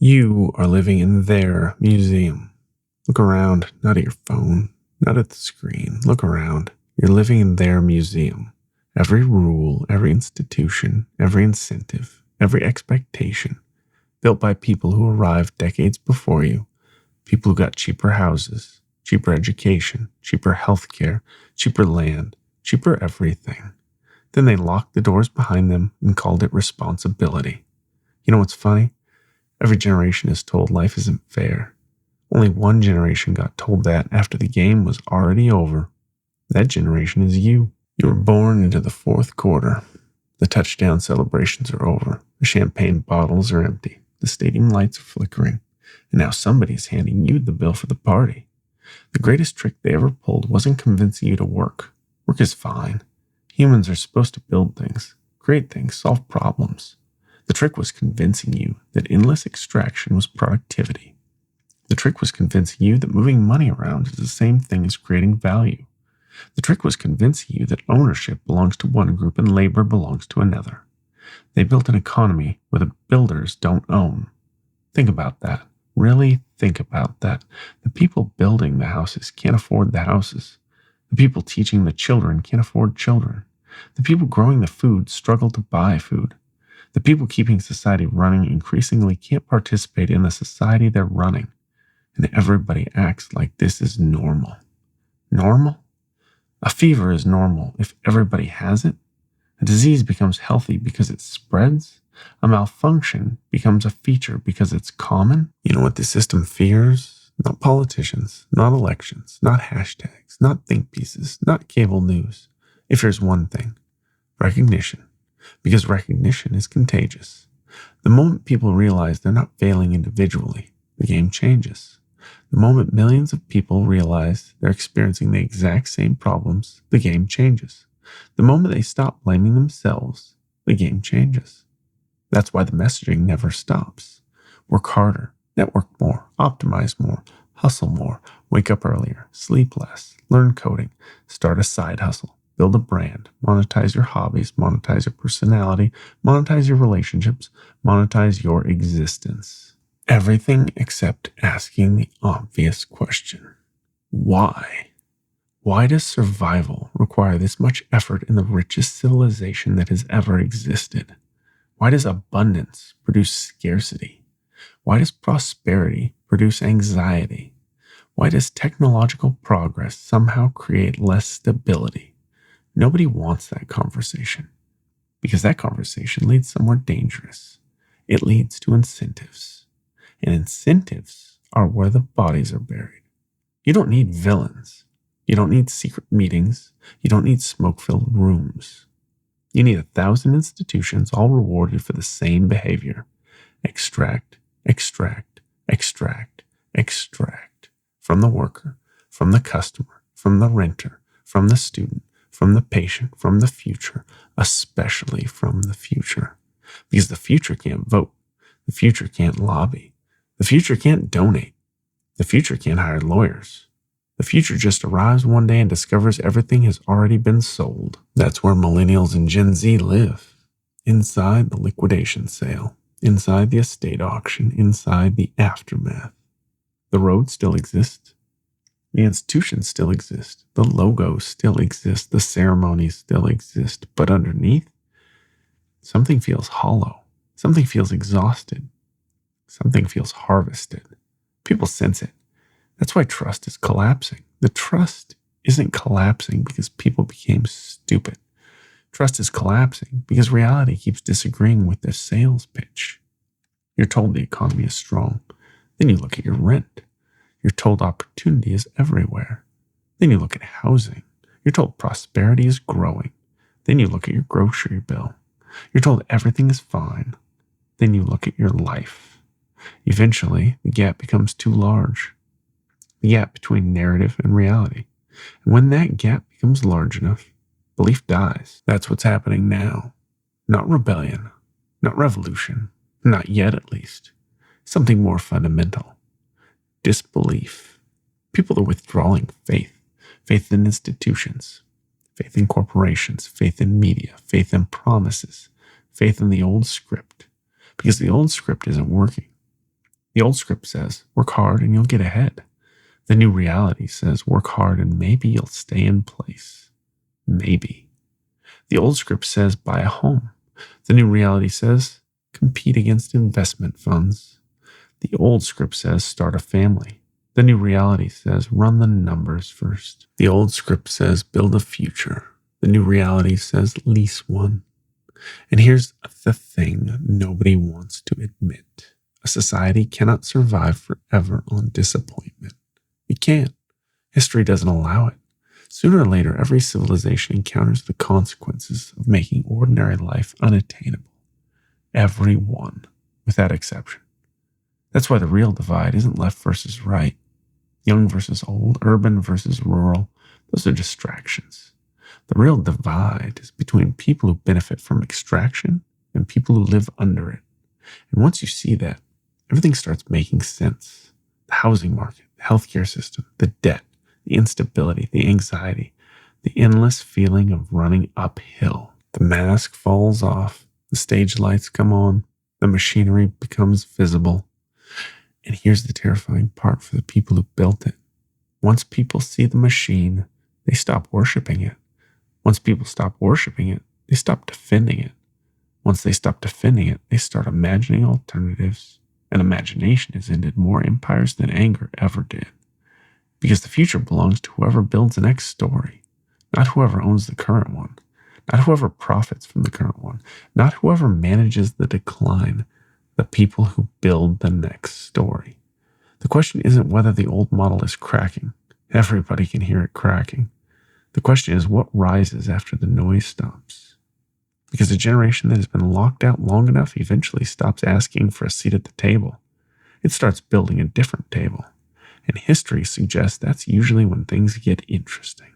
You are living in their museum. Look around, not at your phone, not at the screen. Look around. You're living in their museum. Every rule, every institution, every incentive, every expectation, built by people who arrived decades before you, people who got cheaper houses, cheaper education, cheaper healthcare, cheaper land, cheaper everything. Then they locked the doors behind them and called it responsibility. You know what's funny? Every generation is told life isn't fair. Only one generation got told that after the game was already over. That generation is you. You were born into the fourth quarter. The touchdown celebrations are over. The champagne bottles are empty. The stadium lights are flickering. And now somebody's handing you the bill for the party. The greatest trick they ever pulled wasn't convincing you to work. Work is fine. Humans are supposed to build things, create things, solve problems. The trick was convincing you that endless extraction was productivity. The trick was convincing you that moving money around is the same thing as creating value. The trick was convincing you that ownership belongs to one group and labor belongs to another. They built an economy where the builders don't own. Think about that. Really think about that. The people building the houses can't afford the houses. The people teaching the children can't afford children. The people growing the food struggle to buy food. The people keeping society running increasingly can't participate in the society they're running. And everybody acts like this is normal. Normal? A fever is normal if everybody has it. A disease becomes healthy because it spreads. A malfunction becomes a feature because it's common. You know what the system fears? Not politicians, not elections, not hashtags, not think pieces, not cable news. It fears one thing: recognition. Because recognition is contagious. The moment people realize they're not failing individually, the game changes. The moment millions of people realize they're experiencing the exact same problems, the game changes. The moment they stop blaming themselves, the game changes. That's why the messaging never stops. Work harder, network more, optimize more, hustle more, wake up earlier, sleep less, learn coding, start a side hustle, build a brand, monetize your hobbies, monetize your personality, monetize your relationships, monetize your existence. Everything except asking the obvious question. Why? Why does survival require this much effort in the richest civilization that has ever existed? Why does abundance produce scarcity? Why does prosperity produce anxiety? Why does technological progress somehow create less stability? Nobody wants that conversation, because that conversation leads somewhere dangerous. It leads to incentives, and incentives are where the bodies are buried. You don't need villains. You don't need secret meetings. You don't need smoke-filled rooms. You need 1,000 institutions all rewarded for the same behavior. Extract, extract, extract, extract from the worker, from the customer, from the renter, from the student, from the patient, from the future, especially from the future. Because the future can't vote. The future can't lobby. The future can't donate. The future can't hire lawyers. The future just arrives one day and discovers everything has already been sold. That's where Millennials and Gen Z live. Inside the liquidation sale. Inside the estate auction. Inside the aftermath. The road still exists. The institutions still exist. The logos still exist. The ceremonies still exist. But underneath, something feels hollow. Something feels exhausted. Something feels harvested. People sense it. That's why trust is collapsing. The trust isn't collapsing because people became stupid. Trust is collapsing because reality keeps disagreeing with their sales pitch. You're told the economy is strong. Then you look at your rent. You're told opportunity is everywhere. Then you look at housing. You're told prosperity is growing. Then you look at your grocery bill. You're told everything is fine. Then you look at your life. Eventually, the gap becomes too large. The gap between narrative and reality. And when that gap becomes large enough, belief dies. That's what's happening now. Not rebellion. Not revolution. Not yet, at least. Something more fundamental. Disbelief. People are withdrawing faith. Faith in institutions. Faith in corporations. Faith in media. Faith in promises. Faith in the old script. Because the old script isn't working. The old script says, work hard and you'll get ahead. The new reality says, work hard and maybe you'll stay in place. Maybe. The old script says, buy a home. The new reality says, compete against investment funds. The old script says, start a family. The new reality says, run the numbers first. The old script says, build a future. The new reality says, lease one. And here's the thing nobody wants to admit. A society cannot survive forever on disappointment. It can't. History doesn't allow it. Sooner or later, every civilization encounters the consequences of making ordinary life unattainable. Every one, without exception. That's why the real divide isn't left versus right, young versus old, urban versus rural. Those are distractions. The real divide is between people who benefit from extraction and people who live under it. And once you see that, everything starts making sense. The housing market, the healthcare system, the debt, the instability, the anxiety, the endless feeling of running uphill. The mask falls off, the stage lights come on, the machinery becomes visible. And here's the terrifying part for the people who built it. Once people see the machine, they stop worshiping it. Once people stop worshiping it, they stop defending it. Once they stop defending it, they start imagining alternatives. And imagination has ended more empires than anger ever did. Because the future belongs to whoever builds the next story, not whoever owns the current one, not whoever profits from the current one, not whoever manages the decline, the people who build the next story. The question isn't whether the old model is cracking. Everybody can hear it cracking. The question is what rises after the noise stops. Because a generation that has been locked out long enough eventually stops asking for a seat at the table. It starts building a different table. And history suggests that's usually when things get interesting.